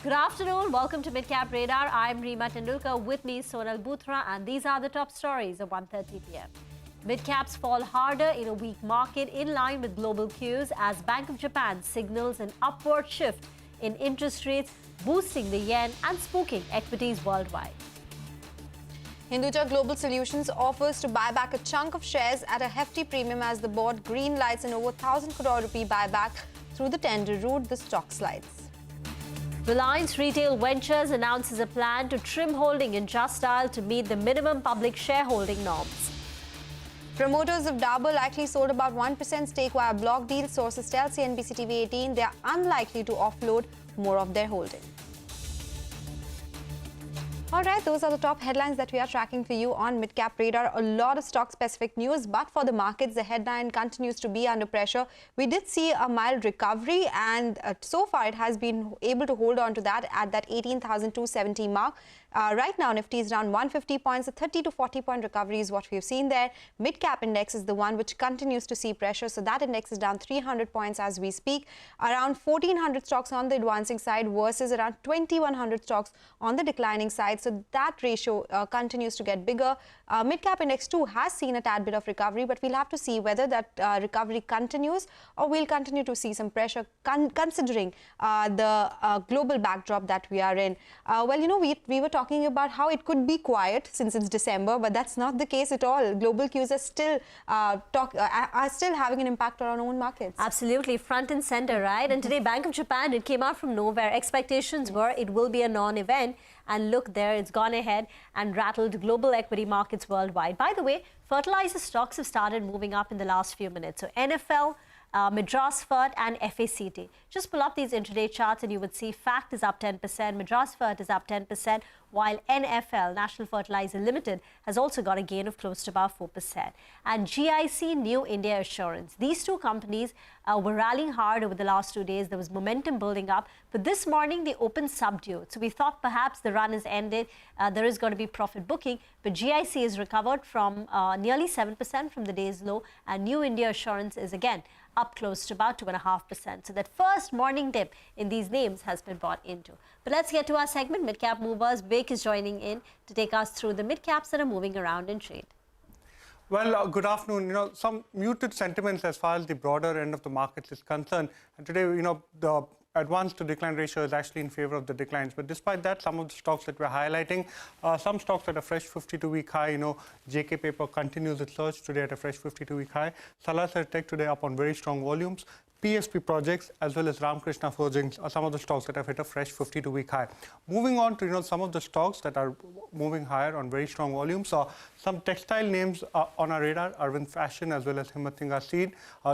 Good afternoon. Welcome to Midcap Radar. I'm Reema Tendulkar. With me, Sonal Bhutra, and these are the top stories at 1:30 p.m. Midcaps fall harder in a weak market in line with global cues as Bank of Japan signals an upward shift in interest rates, boosting the yen and spooking equities worldwide. Hinduja Global Solutions offers to buy back a chunk of shares at a hefty premium as the board green lights an over 1,000 crore rupee buyback through the tender route. The stock slides. Reliance Retail Ventures announces a plan to trim holding in Just Dial to meet the minimum public shareholding norms. Promoters of Dabur likely sold about 1% stake via block deal. Sources tell CNBC-TV18 they are unlikely to offload more of their holding. All right, those are the top headlines that we are tracking for you on Midcap Radar. A lot of stock-specific news, but for the markets, the headline continues to be under pressure. We did see a mild recovery, and so far it has been able to hold on to that at that 18,270 mark. Right now, Nifty is around 150 points. A 30 to 40 point recovery is what we've seen there. Midcap index is the one which continues to see pressure. So that index is down 300 points as we speak. Around 1,400 stocks on the advancing side versus around 2,100 stocks on the declining side. So that ratio continues to get bigger. Midcap index too has seen a tad bit of recovery, but we'll have to see whether that recovery continues or we'll continue to see some pressure considering the global backdrop that we are in. Well, you know, we were talking about how it could be quiet since it's December, but that's not the case at all. Global cues are still having an impact on our own markets. Absolutely, front and center, right? And today, Bank of Japan, it came out from nowhere. Expectations were it will be a non-event. And look there, it's gone ahead and rattled global equity markets worldwide. By the way, fertilizer stocks have started moving up in the last few minutes. So NFL, Madras Fert and FACT. Just pull up these intraday charts and you would see FACT is up 10%, Madras Fert is up 10%, while NFL, National Fertilizer Limited, has also got a gain of close to about 4%. And GIC, New India Assurance. These two companies were rallying hard over the last 2 days. There was momentum building up, but this morning they opened subdued. So we thought perhaps the run has ended. There is going to be profit booking, but GIC is recovered from nearly 7% from the day's low, and New India Assurance is again up close to about 2.5%. So that first morning dip in these names has been bought into. But let's get to our segment, Midcap Movers. Bake is joining in to take us through the midcaps that are moving around in trade. Well, good afternoon. You know, some muted sentiments as far as the broader end of the markets is concerned. And today, you know, the advance to decline ratio is actually in favor of the declines. But despite that, some of the stocks that we're highlighting, some stocks at a fresh 52-week high. You know, JK Paper continues its surge today at a fresh 52-week high. Salasar Tech today up on very strong volumes. PSP Projects as well as Ramkrishna Forgings are some of the stocks that have hit a fresh 52-week high. Moving on to, you know, some of the stocks that are moving higher on very strong volumes. Some textile names on our radar, Arvind Fashion as well as Himmatinga Seed.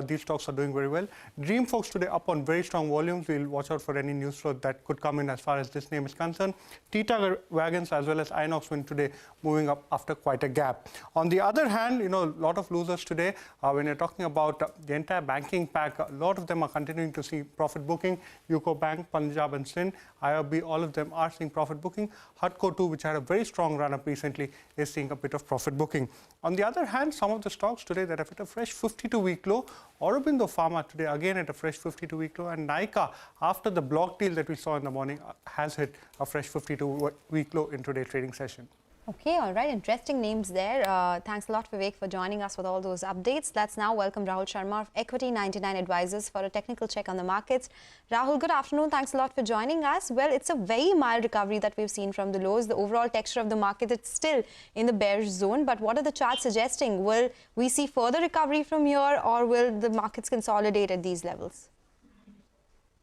These stocks are doing very well. Dreamfolks today up on very strong volumes. We'll watch out for any news flow that could come in as far as this name is concerned. Tita Wagons as well as Inox Wind today moving up after quite a gap. On the other hand, you know, a lot of losers today. When you're talking about the entire banking pack, a lot of them are continuing to see profit booking. UCO Bank, Punjab and Sindh, IRB, all of them are seeing profit booking. Hutco too, which had a very strong run-up recently, is seeing a bit of profit booking. On the other hand, some of the stocks today that have hit a fresh 52-week low, Aurobindo Pharma today again at a fresh 52-week low, and Nykaa, after the block deal that we saw in the morning, has hit a fresh 52-week low in today's trading session. Okay, all right. Interesting names there. Thanks a lot, Vivek, for joining us with all those updates. Let's now welcome Rahul Sharma of Equity 99 Advisors for a technical check on the markets. Rahul, good afternoon. Thanks a lot for joining us. Well, it's a very mild recovery that we've seen from the lows. The overall texture of the market, it's still in the bearish zone. But what are the charts suggesting? Will we see further recovery from here, or will the markets consolidate at these levels?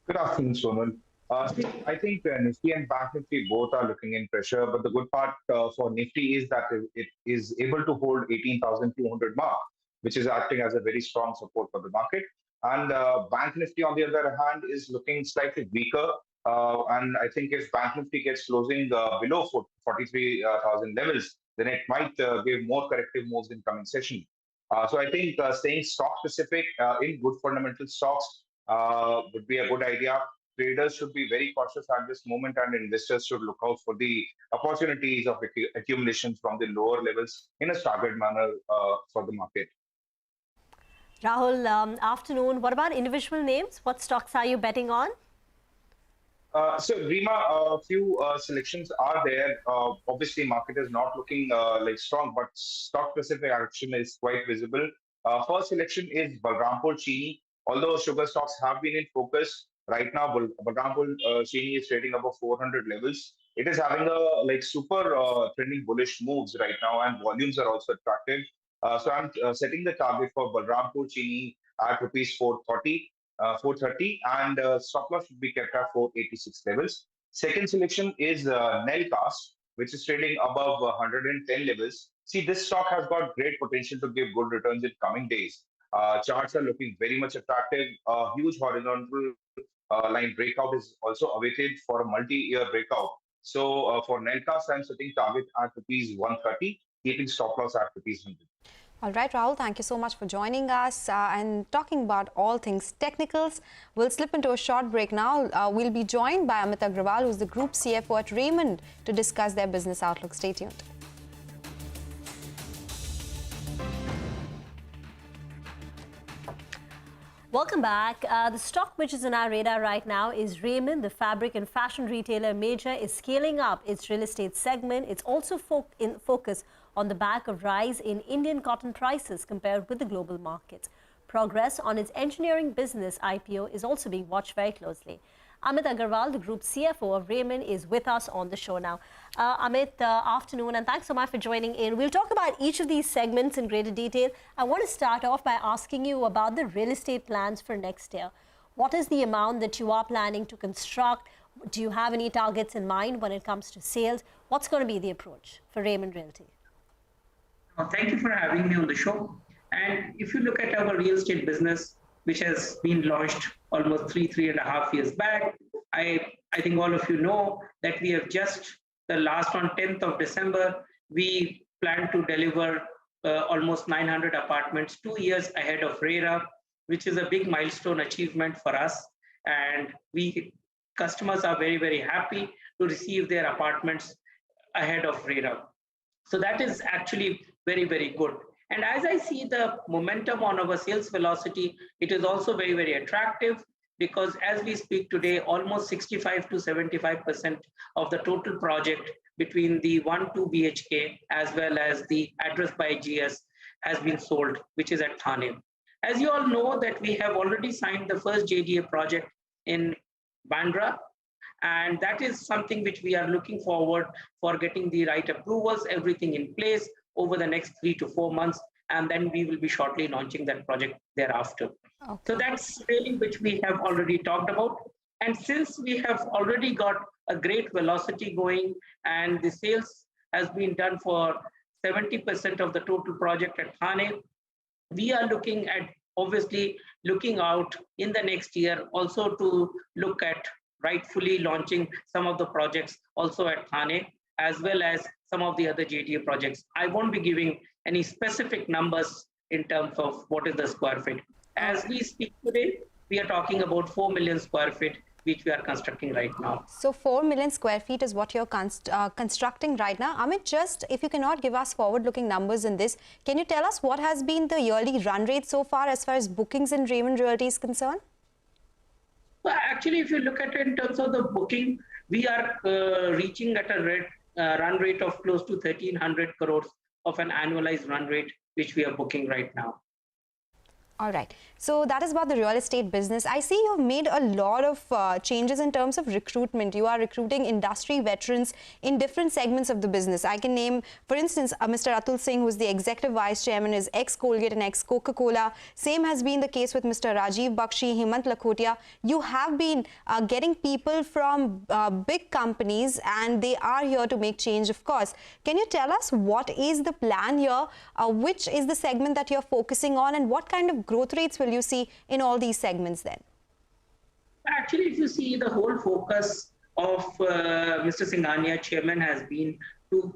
Good afternoon, Sonal. I think Nifty and Bank Nifty both are looking in pressure, but the good part for Nifty is that it is able to hold 18,200 mark, which is acting as a very strong support for the market. And Bank Nifty, on the other hand, is looking slightly weaker. And I think if Bank Nifty gets closing below 43,000 levels, then it might give more corrective moves in coming session. So I think staying stock specific in good fundamental stocks would be a good idea. Traders should be very cautious at this moment, and investors should look out for the opportunities of accumulation from the lower levels in a staggered manner for the market. Rahul, afternoon. What about individual names? What stocks are you betting on? So Rima, a few selections are there. Obviously, market is not looking like strong, but stock-specific action is quite visible. First selection is Balrampur Chini. Although sugar stocks have been in focus right now, Balrampur Chini is trading above 400 levels. It is having a like super trending bullish moves right now, and volumes are also attractive. So I'm setting the target for Balrampur Chini at rupees 430 and stop loss should be kept at 486 levels. Second selection is Nelcast, which is trading above 110 levels. See, this stock has got great potential to give good returns in coming days. Charts are looking very much attractive. A huge horizontal line breakout is also awaited for a multi-year breakout. So for Nelcast, I'm setting target at rupees 130, keeping stop loss at rupees 100. All right, Rahul, thank you so much for joining us and talking about all things technicals. We'll slip into a short break now. We'll be joined by Amit Agrawal, who's the Group CFO at Raymond, to discuss their business outlook. Stay tuned. Welcome back. The stock which is on our radar right now is Raymond, the fabric and fashion retailer major, is scaling up its real estate segment. It's also in focus on the back of rise in Indian cotton prices compared with the global markets. Progress on its engineering business IPO is also being watched very closely. Amit Agrawal, the Group CFO of Raymond, is with us on the show now. Amit, afternoon, and thanks so much for joining in. We'll talk about each of these segments in greater detail. I want to start off by asking you about the real estate plans for next year. What is the amount that you are planning to construct? Do you have any targets in mind when it comes to sales? What's going to be the approach for Raymond Realty? Thank you for having me on the show. And if you look at our real estate business, which has been launched almost 3.5 years back, I think all of you know that we have just, the last on 10th of December, we plan to deliver almost 900 apartments 2 years ahead of RERA, which is a big milestone achievement for us. And customers are very, very happy to receive their apartments ahead of RERA. So that is actually very, very good. And as I see the momentum on our sales velocity, it is also very, very attractive because as we speak today, almost 65 to 75% of the total project between the 1-2 BHK as well as the address by GS has been sold, which is at Thane. As you all know that we have already signed the first JDA project in Bandra, and that is something which we are looking forward for getting the right approvals, everything in place over the next 3 to 4 months, and then we will be shortly launching that project thereafter. Okay. So that's really which we have already talked about. And since we have already got a great velocity going and the sales has been done for 70% of the total project at Thane, we are looking at obviously looking out in the next year also to look at rightfully launching some of the projects also at Thane, as well as some of the other JDA projects. I won't be giving any specific numbers in terms of what is the square feet. As we speak today, we are talking about 4 million square feet, which we are constructing right now. So 4 million square feet is what you're constructing right now. Amit, just if you cannot give us forward-looking numbers in this, can you tell us what has been the yearly run rate so far as bookings in Raymond Realty is concerned? Well, actually, if you look at it in terms of the booking, we are reaching at a run rate of close to 1,300 crores of an annualized run rate, which we are booking right now. All right. So that is about the real estate business. I see you've made a lot of changes in terms of recruitment. You are recruiting industry veterans in different segments of the business. I can name, for instance, Mr. Atul Singh, who's the Executive Vice Chairman, is ex-Colgate and ex-Coca-Cola. Same has been the case with Mr. Rajiv Bakshi, Himant Lakhotia. You have been getting people from big companies and they are here to make change, of course. Can you tell us what is the plan here? Which is the segment that you're focusing on and what kind of growth rates will you see in all these segments then? Actually, if you see, the whole focus of Mr. Singhania, Chairman, has been to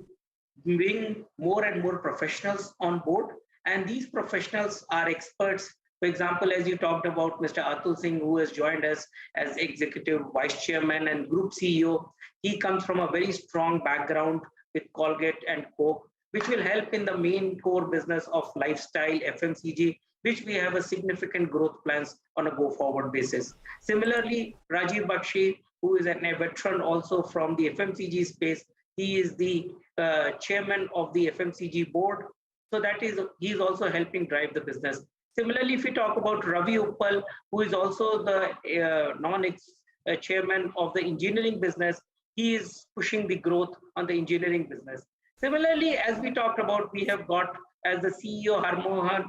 bring more and more professionals on board. And these professionals are experts. For example, as you talked about Mr. Atul Singh, who has joined us as Executive Vice Chairman and Group CEO. He comes from a very strong background with Colgate and Coke, which will help in the main core business of lifestyle, FMCG, which we have a significant growth plans on a go-forward basis. Similarly, Rajiv Bakshi, who is a veteran also from the FMCG space. He is the chairman of the FMCG board. So he is also helping drive the business. Similarly, if we talk about Ravi Uppal, who is also the chairman of the engineering business, he is pushing the growth on the engineering business. Similarly, as we talked about, we have got as the CEO Harmohan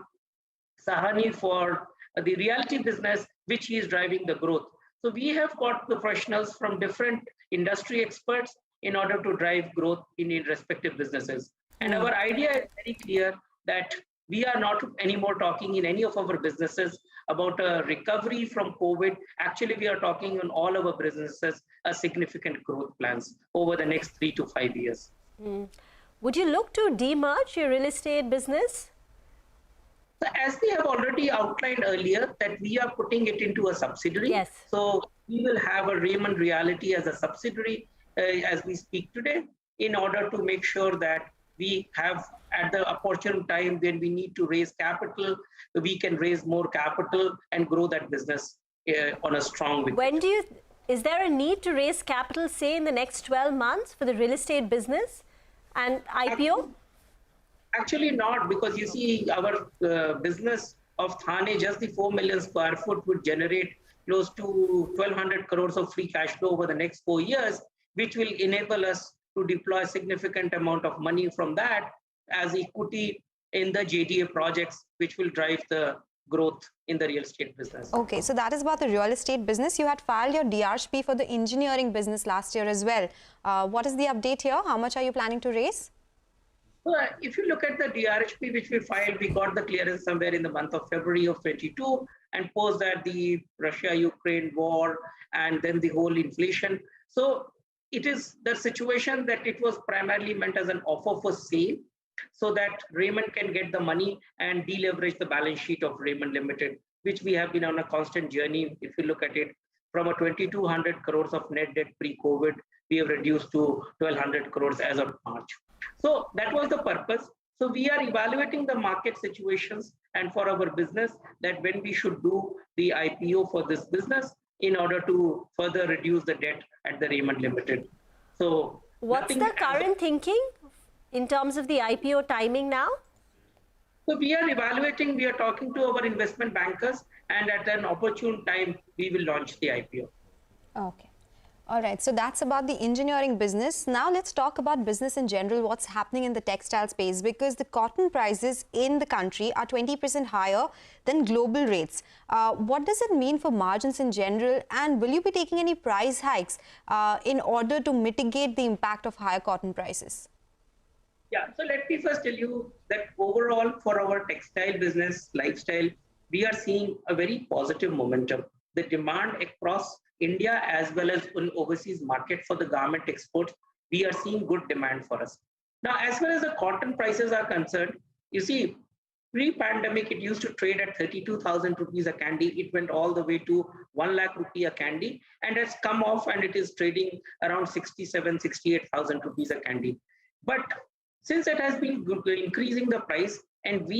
Sahani for the realty business, which he is driving the growth. So we have got the professionals from different industry experts in order to drive growth in respective businesses. And our idea is very clear that we are not anymore talking in any of our businesses about a recovery from COVID. Actually, we are talking on all our businesses a significant growth plans over the next 3 to 5 years. Would you look to demerge your real estate business? So as we have already outlined earlier, that we are putting it into a subsidiary. Yes. So we will have a Raymond Realty as a subsidiary as we speak today, in order to make sure that we have at the opportune time when we need to raise capital, we can raise more capital and grow that business on a strong way. Is there a need to raise capital, say, in the next 12 months for the real estate business and IPO? Actually not, because you see our business of Thane, just the 4 million square foot would generate close to 1,200 crores of free cash flow over the next 4 years, which will enable us to deploy a significant amount of money from that as equity in the JDA projects, which will drive the growth in the real estate business. Okay, so that is about the real estate business. You had filed your DRHP for the engineering business last year as well. What is the update here? How much are you planning to raise? Well, if you look at the DRHP which we filed, we got the clearance somewhere in the month of February of 22, and post that the Russia-Ukraine war and then the whole inflation. So it is the situation that it was primarily meant as an offer for sale, so that Raymond can get the money and deleverage the balance sheet of Raymond Limited, which we have been on a constant journey. If you look at it, from a 2,200 crores of net debt pre-COVID, we have reduced to 1,200 crores as of March. So that was the purpose. So we are evaluating the market situations and for our business, that when we should do the IPO for this business in order to further reduce the debt at the Raymond Limited. So what's the current thinking in terms of the IPO timing now? So we are evaluating, we are talking to our investment bankers, and at an opportune time, we will launch the IPO. Okay. All right, so that's about the engineering business. Now let's talk about business in general, what's happening in the textile space, because the cotton prices in the country are 20% higher than global rates. What does it mean for margins in general, and will you be taking any price hikes in order to mitigate the impact of higher cotton prices? Yeah, so let me first tell you that overall for our textile business, lifestyle, we are seeing a very positive momentum. The demand across India as well as in overseas market for the garment exports, we are seeing good demand for us. Now, as far as the cotton prices are concerned, you see, pre-pandemic, it used to trade at 32,000 rupees a candy. It went all the way to 1 lakh rupee a candy, and has come off and it is trading around 68,000 rupees a candy. But since it has been increasing the price, and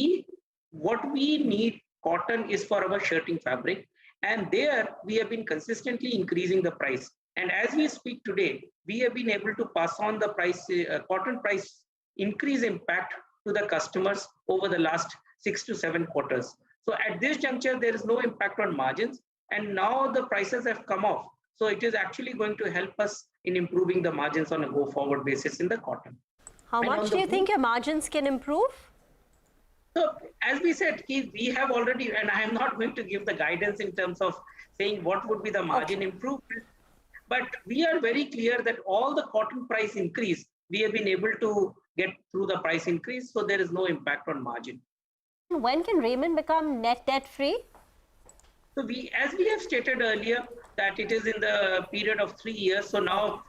what we need cotton is for our shirting fabric, and there we have been consistently increasing the price. And as we speak today, we have been able to pass on the price, cotton price increase impact to the customers over the last 6 to 7 quarters. So at this juncture, there is no impact on margins, and now the prices have come off. So it is actually going to help us in improving the margins on a go-forward basis in the cotton. How much do you think your margins can improve? So as we said, we have already, and I am not going to give the guidance in terms of saying what would be the margin improvement, but we are very clear that all the cotton price increase, we have been able to get through the price increase, so there is no impact on margin. When can Raymond become net debt free? So as we have stated earlier, that it is in the period of 3 years. So now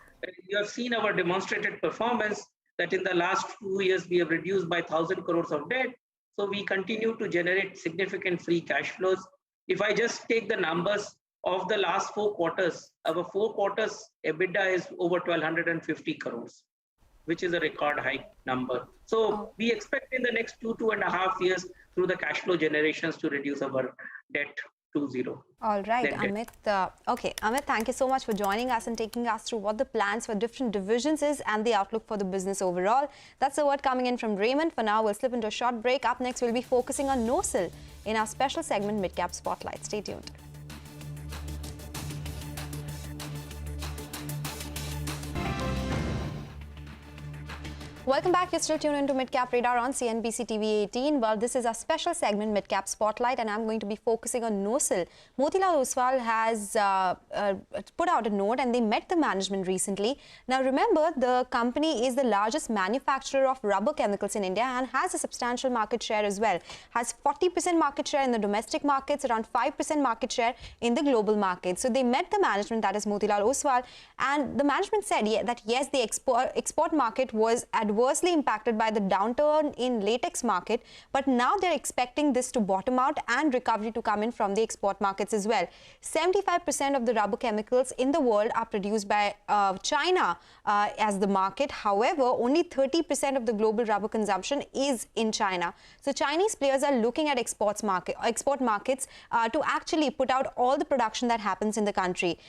you have seen our demonstrated performance, that in the last 2 years, we have reduced by 1,000 crores of debt. So we continue to generate significant free cash flows. If I just take the numbers of the last 4 quarters, our 4 quarters EBITDA is over 1,250 crores, which is a record high number. So we expect in the next 2.5 years through the cash flow generations to reduce our debt 0.20. All right, Net Amit. Okay, Amit, thank you so much for joining us and taking us through what the plans for different divisions is and the outlook for the business overall. That's the word coming in from Raymond. For now, we'll slip into a short break. Up next, we'll be focusing on no-sill in our special segment, Midcap Spotlight. Stay tuned. Welcome back. You're still tuned into Midcap Radar on CNBC-TV18. Well, this is our special segment, Midcap Spotlight, and I'm going to be focusing on no-sill. Motilal Oswal has put out a note, and they met the management recently. Now, remember, the company is the largest manufacturer of rubber chemicals in India and has a substantial market share as well. Has 40% market share in the domestic markets, around 5% market share in the global markets. So they met the management, that is Motilal Oswal, and the management said that yes, the export market was adversely impacted by the downturn in latex market, but now they're expecting this to bottom out and recovery to come in from the export markets as well. 75% of the rubber chemicals in the world are produced by China as the market. However, only 30% of the global rubber consumption is in China. So Chinese players are looking at export markets to actually put out all the production that happens in the country.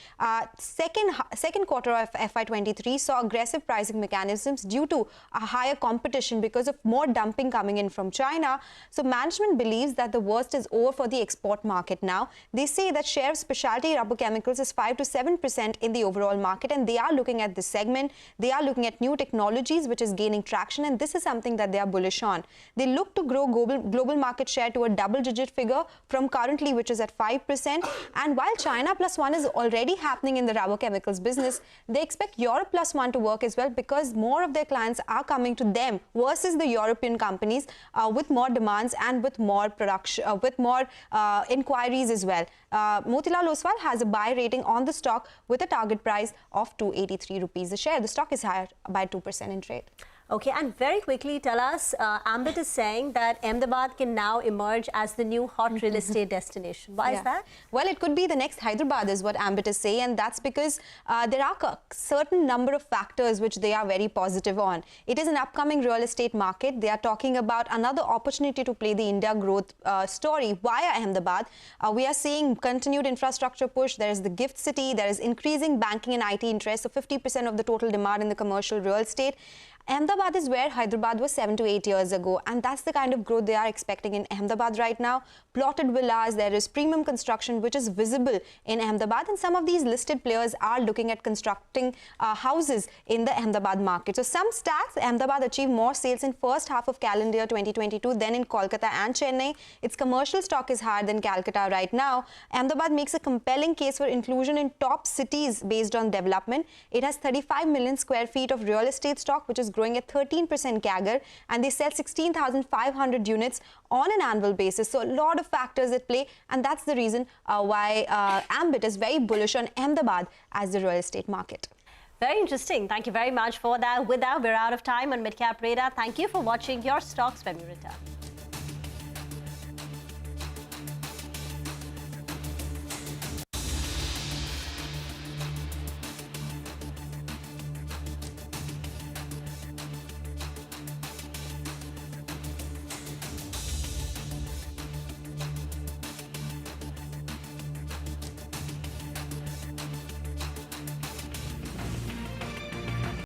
Second quarter of FY23 saw aggressive pricing mechanisms due to a higher competition because of more dumping coming in from China. So management believes that the worst is over for the export market now. They say that share of specialty rubber chemicals is 5 to 7% in the overall market, and they are looking at this segment. They are looking at new technologies which is gaining traction, and this is something that they are bullish on. They look to grow global market share to a double-digit figure from currently, which is at 5%. And while China plus one is already happening in the rubber chemicals business, they expect Europe plus one to work as well, because more of their clients are coming to them versus the European companies with more demands and with more production, with more inquiries as well. Motilal Oswal has a buy rating on the stock with a target price of 283 rupees a share. The stock is higher by 2% in trade. Okay, and very quickly tell us, Ambit is saying that Ahmedabad can now emerge as the new hot real estate destination. Why is that? Well, it could be the next Hyderabad is what Ambit is saying, and that's because there are a certain number of factors which they are very positive on. It is an upcoming real estate market. They are talking about another opportunity to play the India growth story via Ahmedabad. We are seeing continued infrastructure push. There is the gift city. There is increasing banking and IT interest, so 50% of the total demand in the commercial real estate. Ahmedabad is where Hyderabad was 7 to 8 years ago, and that's the kind of growth they are expecting in Ahmedabad right now. Plotted villas, there is premium construction which is visible in Ahmedabad, and some of these listed players are looking at constructing houses in the Ahmedabad market. So some stats, Ahmedabad achieved more sales in first half of calendar year 2022 than in Kolkata and Chennai. Its commercial stock is higher than Calcutta right now. Ahmedabad makes a compelling case for inclusion in top cities based on development. It has 35 million square feet of real estate stock, which is growing at 13% CAGR, and they sell 16,500 units on an annual basis. So a lot of factors at play, and that's the reason why Ambit is very bullish on Ahmedabad as the real estate market. Very interesting. Thank you very much for that. With that, we're out of time on Midcap Radar. Thank you for watching. Your stocks when we return.